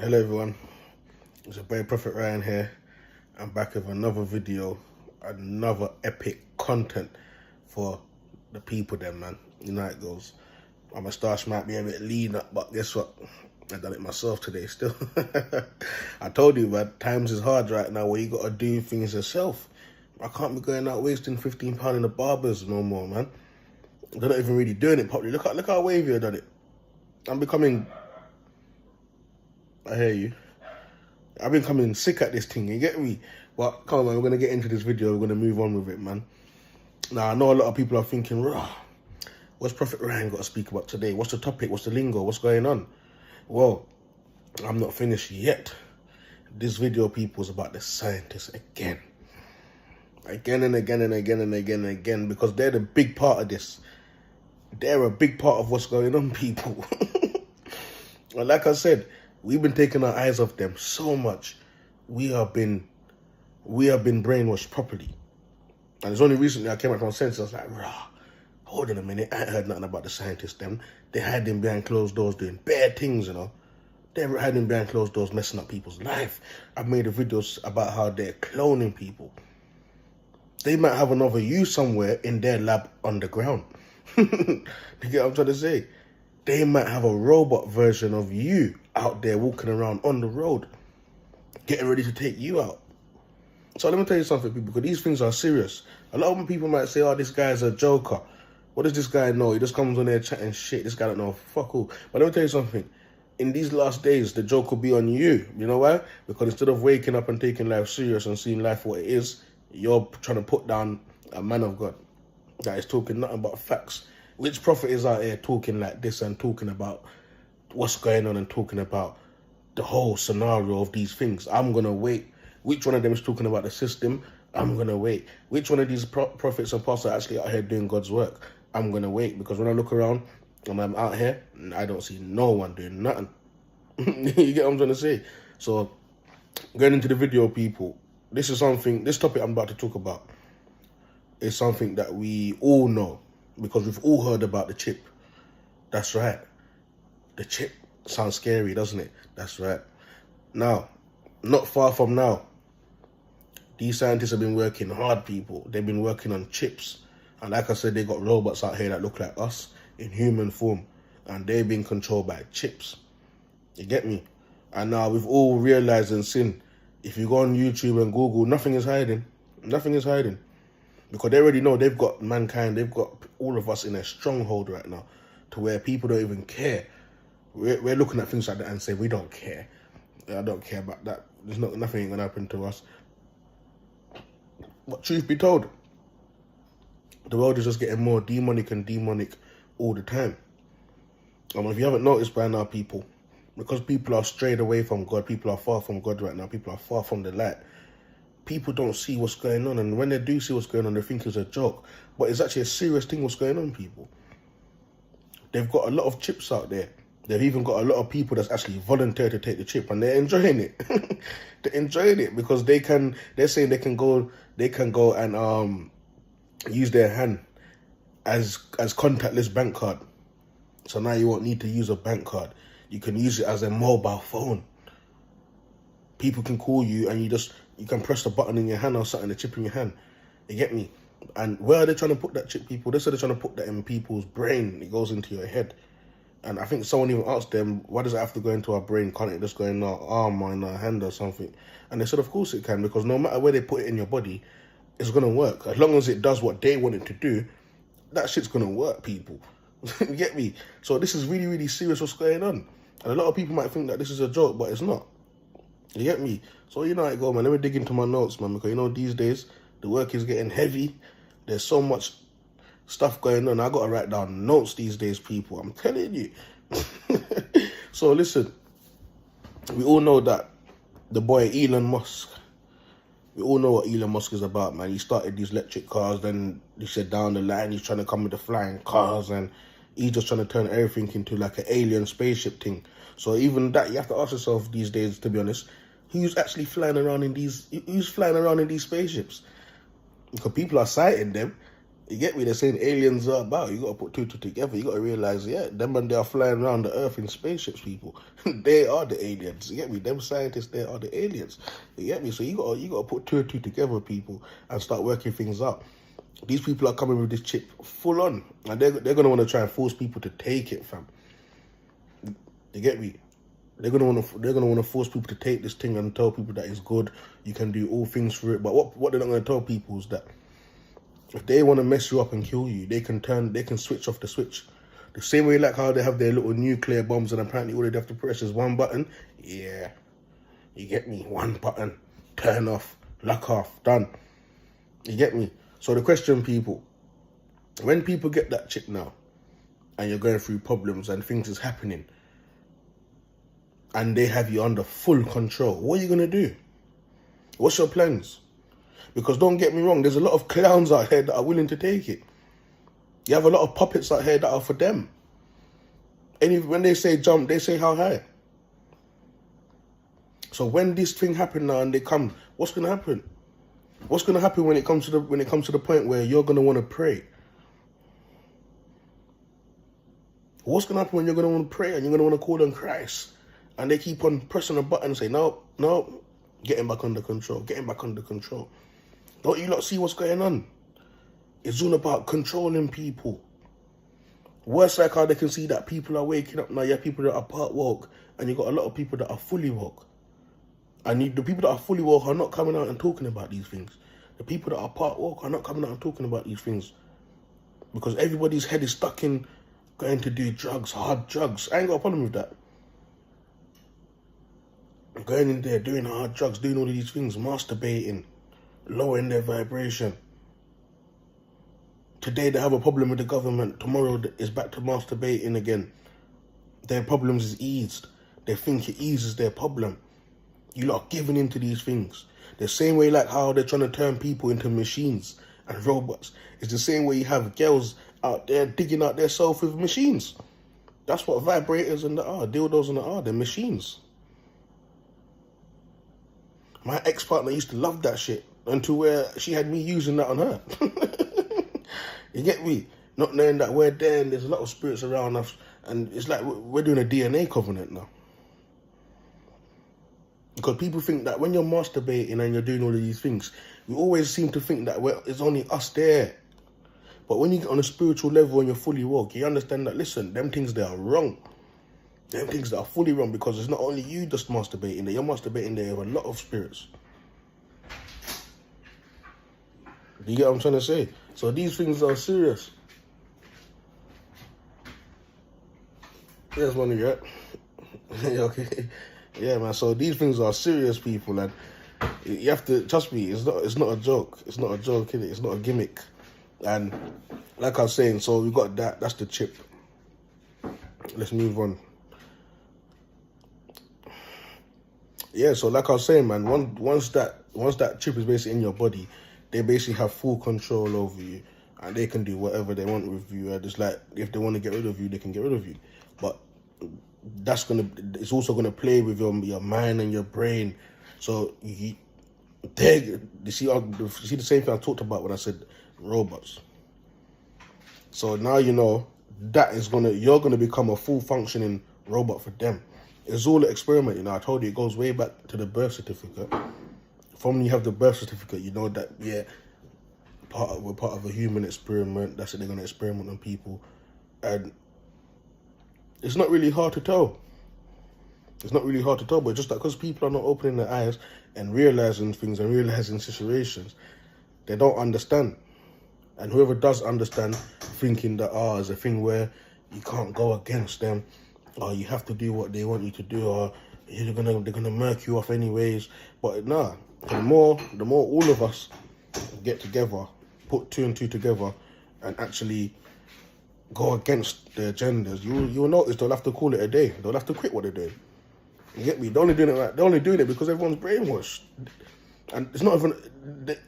Hello everyone, it's your boy Proph Rye here. I'm back with another video, another epic content for the people then, man. You know how it goes. My moustache might be a bit lean up, but guess what? I done it myself today still. I told you, man, times is hard right now where you gotta do things yourself. I can't be going out wasting £15 in the barbers no more, man. They're not even really doing it properly. Look how wavy I done it. I'm becoming, I hear you. I've been coming sick at this thing, you get me? But come on, man, we're going to get into this video. We're going to move on with it, man. Now, I know a lot of people are thinking, rah, what's Proph Rye got to speak about today? What's the topic? What's the lingo? What's going on? Well, I'm not finished yet. This video, people, is about the scientists again. Again and again and again and again and again, because they're the big part of this. They're a big part of what's going on, people. Well, like I said, we've been taking our eyes off them so much. We have been brainwashed properly. And it's only recently I came out from sense. I was like, rah, hold on a minute. I ain't heard nothing about the scientists, them. They're hiding behind closed doors doing bad things, you know. They're hiding behind closed doors messing up people's life. I've made videos about how they're cloning people. They might have another you somewhere in their lab underground. You get what I'm trying to say? They might have a robot version of you out there walking around on the road, getting ready to take you out. So let me tell you something, people, because these things are serious. A lot of people might say, oh, this guy's a joker. What does this guy know? He just comes on there chatting shit. This guy don't know fuck all. But let me tell you something. In these last days, the joke will be on you. You know why? Because instead of waking up and taking life serious and seeing life for what it is, you're trying to put down a man of God that is talking nothing but facts. Which prophet is out here talking like this and talking about what's going on and talking about the whole scenario of these things? I'm going to wait. Which one of them is talking about the system? I'm going to wait. Which one of these prophets and pastors are actually out here doing God's work? I'm going to wait. Because when I look around and I'm out here, I don't see no one doing nothing. You get what I'm trying to say? So, going into the video, people, this topic I'm about to talk about is something that we all know. Because we've all heard about the chip. That's right. The chip sounds scary, doesn't it? That's right. Now, not far from now, these scientists have been working hard, people. They've been working on chips. And like I said, they got robots out here that look like us in human form. And they're being controlled by chips. You get me? And now we've all realized and seen, if you go on YouTube and Google, nothing is hiding. Nothing is hiding. Because they already know they've got mankind, they've got all of us in a stronghold right now, to where people don't even care. We're looking at things like that and say, we don't care. I don't care about that. Nothing ain't gonna happen to us. But truth be told, the world is just getting more demonic and demonic all the time. If you haven't noticed by now, people, because people are strayed away from God, people are far from God right now, people are far from the light. People don't see what's going on, and when they do see what's going on, they think it's a joke. But it's actually a serious thing what's going on, people. They've got a lot of chips out there. They've even got a lot of people that's actually volunteered to take the chip, and they're enjoying it. They're enjoying it because they're saying they can go and use their hand as contactless bank card. So now you won't need to use a bank card. You can use it as a mobile phone. People can call you and you can press the button in your hand or something, the chip in your hand. You get me? And where are they trying to put that chip, people? They said they're trying to put that in people's brain. It goes into your head. And I think someone even asked them, why does it have to go into our brain? Can't it just go in our arm or in our hand or something? And they said, of course it can, because no matter where they put it in your body, it's going to work. As long as it does what they want it to do, that shit's going to work, people. You get me? So this is really, really serious what's going on. And a lot of people might think that this is a joke, but it's not. You get me? So you know how it go, man. Let me dig into my notes, man, because you know these days the work is getting heavy. There's so much stuff going on. I got to write down notes these days, people. I'm telling you. So listen, we all know that the boy Elon Musk, we all know what Elon Musk is about, man. He started these electric cars, then he said down the line he's trying to come with the flying cars, and he's just trying to turn everything into like an alien spaceship thing. So even that, you have to ask yourself these days, to be honest, who's actually flying around in these spaceships? Because people are sighting them. You get me? They're saying aliens are about. You got to put two together. You got to realize, yeah, them and they are flying around the earth in spaceships, people. They are the aliens. You get me? Them scientists, they are the aliens. You get me? So you got to put two together, people, and start working things out. These people are coming with this chip full on, and they're going to want to try and force people to take it, fam. You get me? They're gonna want to force people to take this thing and tell people that it's good. You can do all things for it. But what they're not going to tell people is that if they want to mess you up and kill you, they can switch off the switch. The same way like how they have their little nuclear bombs and apparently all they have to press is one button. Yeah, you get me? One button, turn off, lock off, done. You get me? So the question, people, when people get that chip now, and you're going through problems and things is happening, and they have you under full control, what are you going to do? What's your plans? Because don't get me wrong, there's a lot of clowns out here that are willing to take it. You have a lot of puppets out here that are for them. And when they say jump, they say how high. So when this thing happen now and they come, what's going to happen? What's going to happen when it comes to the point where you're going to want to pray? What's going to happen when you're going to want to pray and you're going to want to call on Christ? And they keep on pressing a button and say, no, getting back under control, getting back under control. Don't you lot see what's going on? It's all about controlling people. Worse like how they can see that people are waking up now. You have people that are part woke, and you got a lot of people that are fully woke. And the people that are fully woke are not coming out and talking about these things. The people that are part woke are not coming out and talking about these things. Because everybody's head is stuck in going to do drugs, hard drugs. I ain't got a problem with that. Going in there, doing hard drugs, doing all of these things, masturbating, lowering their vibration. Today they have a problem with the government. Tomorrow it's back to masturbating again. Their problems is eased. They think it eases their problem. You lot are giving into these things. The same way like how they're trying to turn people into machines and robots. It's the same way you have girls out there digging out their self with machines. That's what vibrators and dildos and they're machines. My ex-partner used to love that shit until where she had me using that on her. You get me? Not knowing that we're there and there's a lot of spirits around us, and it's like we're doing a DNA covenant now. Because people think that when you're masturbating and you're doing all of these things, we always seem to think that it's only us there. But when you get on a spiritual level and you're fully woke, you understand that, listen, them things, they are wrong. Them things that are fully wrong, because it's not only you just masturbating there, you're masturbating there with a lot of spirits. Do you get what I'm trying to say? So these things are serious. Here's one of you, right? Okay. Yeah, man. So these things are serious, people, and you have to trust me. It's not a joke. It's not a joke, is it? It's not a gimmick. And like I was saying, so we got that. That's the chip. Let's move on. Yeah. So like I was saying, man, once that chip is basically in your body, they basically have full control over you, and they can do whatever they want with you. It's like if they want to get rid of you, they can get rid of you. But it's also gonna play with your mind and your brain. So you see the same thing I talked about when I said robots. So now you know that you're gonna become a full functioning robot for them. It's all an experiment, you know. I told you it goes way back to the birth certificate. From when you have the birth certificate, you know that we're part of a human experiment. That's it. They're gonna experiment on people, and it's not really hard to tell. It's not really hard to tell, but just because people are not opening their eyes and realizing things and realizing situations, they don't understand. And whoever does understand, thinking that is a thing where you can't go against them, or you have to do what they want you to do, or they're gonna murk you off anyways. But nah, the more all of us get together, put two and two together, and actually go against their agendas, you'll notice they'll have to call it a day. They'll have to quit what they're doing. You get me? They're only doing it because everyone's brainwashed. And it's not even.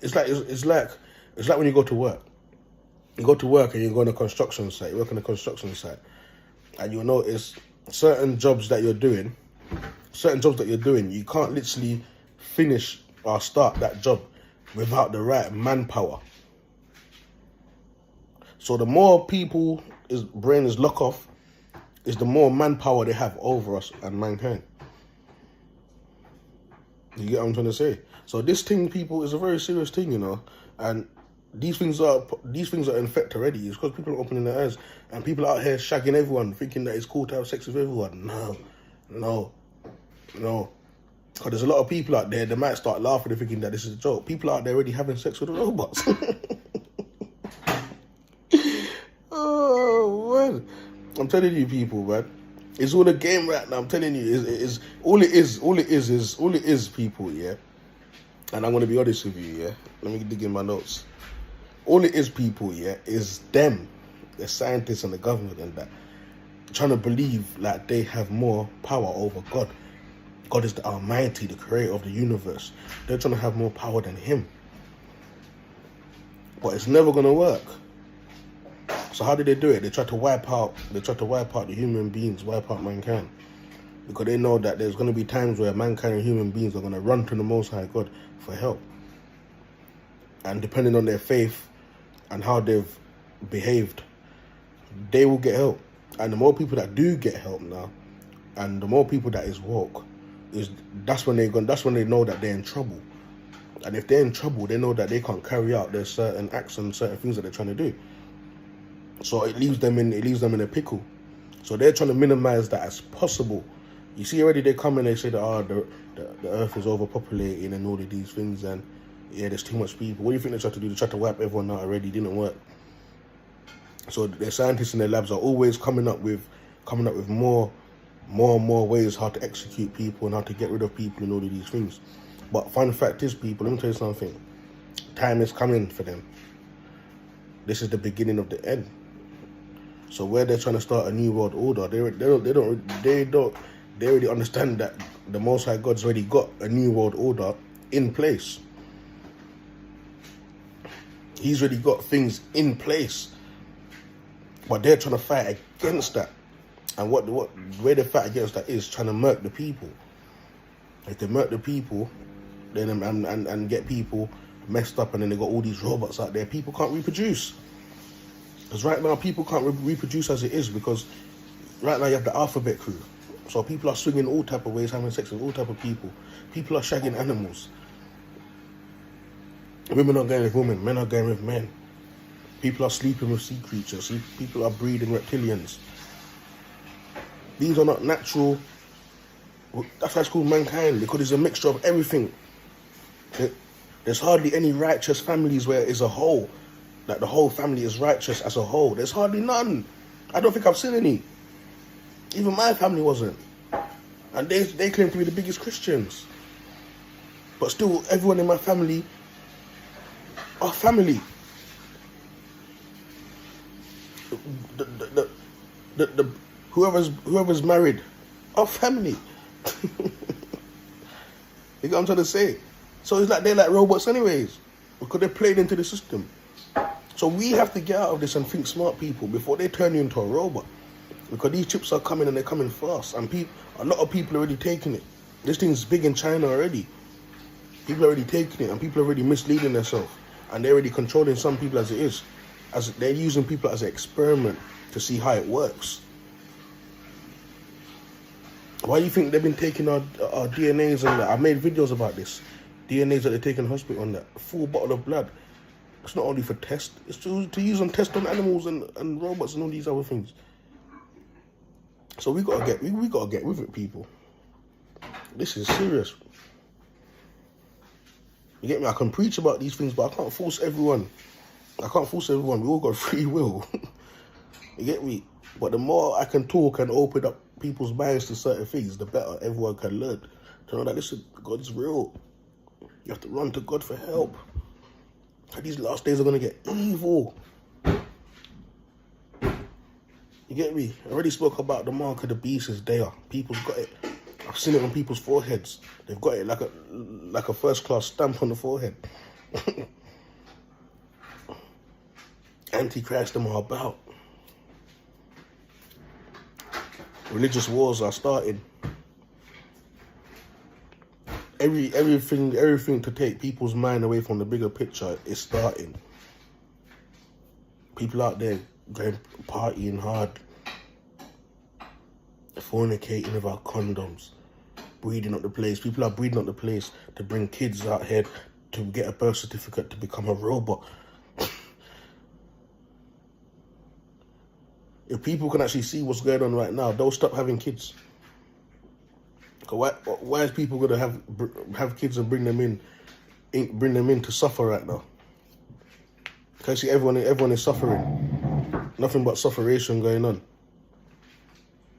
It's like when you go to work. You go to work and you go on a construction site. You work on a construction site, and you'll notice certain jobs that you're doing. You can't literally finish or start that job without the right manpower. So the more people his brain is locked off, is the more manpower they have over us and mankind. You get what I'm trying to say? So this thing, people, is a very serious thing, you know. And these things are in effect already. It's because people are opening their eyes, and people out here shagging everyone, thinking that it's cool to have sex with everyone. No. Because there's a lot of people out there that might start laughing and thinking that this is a joke. People out there already having sex with the robots. Oh, man. I'm telling you, people, man. It's all a game right now. I'm telling you, all it is, people, yeah. And I'm gonna be honest with you, yeah. Let me dig in my notes. All it is, people, yeah, is them, the scientists and the government and that, trying to believe like they have more power over God. God is the Almighty, the creator of the universe. They're trying to have more power than Him. But it's never gonna work. So how did they do it? They tried to wipe out the human beings, wipe out mankind. Because they know that there's gonna be times where mankind and human beings are gonna run to the Most High God for help. And depending on their faith and how they've behaved, they will get help. And the more people that do get help now, and the more people that is woke, that's when they know that they're in trouble. And if they're in trouble, they know that they can't carry out their certain acts and certain things that they're trying to do. So it leaves them in a pickle. So they're trying to minimize that as possible. You see, already they come and they say that the earth is overpopulated and all of these things, and yeah, there's too much people. What do you think they tried to do? They tried to wipe everyone out already. It didn't work. So the scientists in their labs are always coming up with more and more ways how to execute people and how to get rid of people and all of these things. But fun fact is, people, let me tell you something. Time is coming for them. This is the beginning of the end. So where they're trying to start a new world order, they already understand that the Most High God's already got a new world order in place. He's already got things in place, but they're trying to fight against that. And what where they fight against that is trying to murk the people. If they murk the people, then and get people messed up, and then they got all these robots out there, people can't reproduce. Because right now people can't reproduce as it is, because right now you have the alphabet crew. So people are swinging all type of ways, having sex with all type of people. People are shagging animals. Women are going with women, men are going with men. People are sleeping with sea creatures. People are breeding reptilians. These are not natural. That's why it's called mankind, because it's a mixture of everything. There's hardly any righteous families where it's a whole. Like the whole family is righteous as a whole. There's hardly none. I don't think I've seen any. Even my family wasn't. And they claim to be the biggest Christians. But still, everyone in my family are family. Whoever's married are family. You get what I'm trying to say? So it's like they're like robots anyways, because they're played into the system. So we have to get out of this and think smart, people, before they turn you into a robot. Because these chips are coming and they're coming fast. And a lot of people are already taking it. This thing's big in China already. People are already taking it, and people are already misleading themselves. And they're already controlling some people as it is. As they're using people as an experiment to see how it works. Why do you think they've been taking our DNAs and that? I made videos about this. DNAs that they take in the hospital on that. A full bottle of blood. It's not only for test. It's to use on test on animals and robots and all these other things. So we gotta get with it, people. This is serious. You get me? I can preach about these things, but I can't force everyone. We all got free will. You get me? But the more I can talk and open up people's minds to certain things, the better everyone can learn. To know that listen, God is real. You have to run to God for help. And these last days are going to get evil. You get me? I already spoke about the mark of the beast is there. People's got it. I've seen it on people's foreheads. They've got it like a first class stamp on the forehead. Antichrist them are about. Religious wars are starting. Everything to take people's mind away from the bigger picture is starting. People out there going partying hard, fornicating without condoms, breeding up the place. People are breeding up the place to bring kids out here to get a birth certificate to become a robot. If people can actually see what's going on right now, they'll stop having kids. Why is people gonna have kids and bring them in to suffer right now? Can you see everyone is suffering? Nothing but sufferation going on.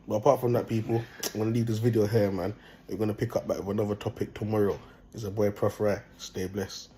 But apart from that, people, I'm gonna leave this video here, man. We're gonna pick up back with another topic tomorrow. It's a boy Proph Rye. Stay blessed.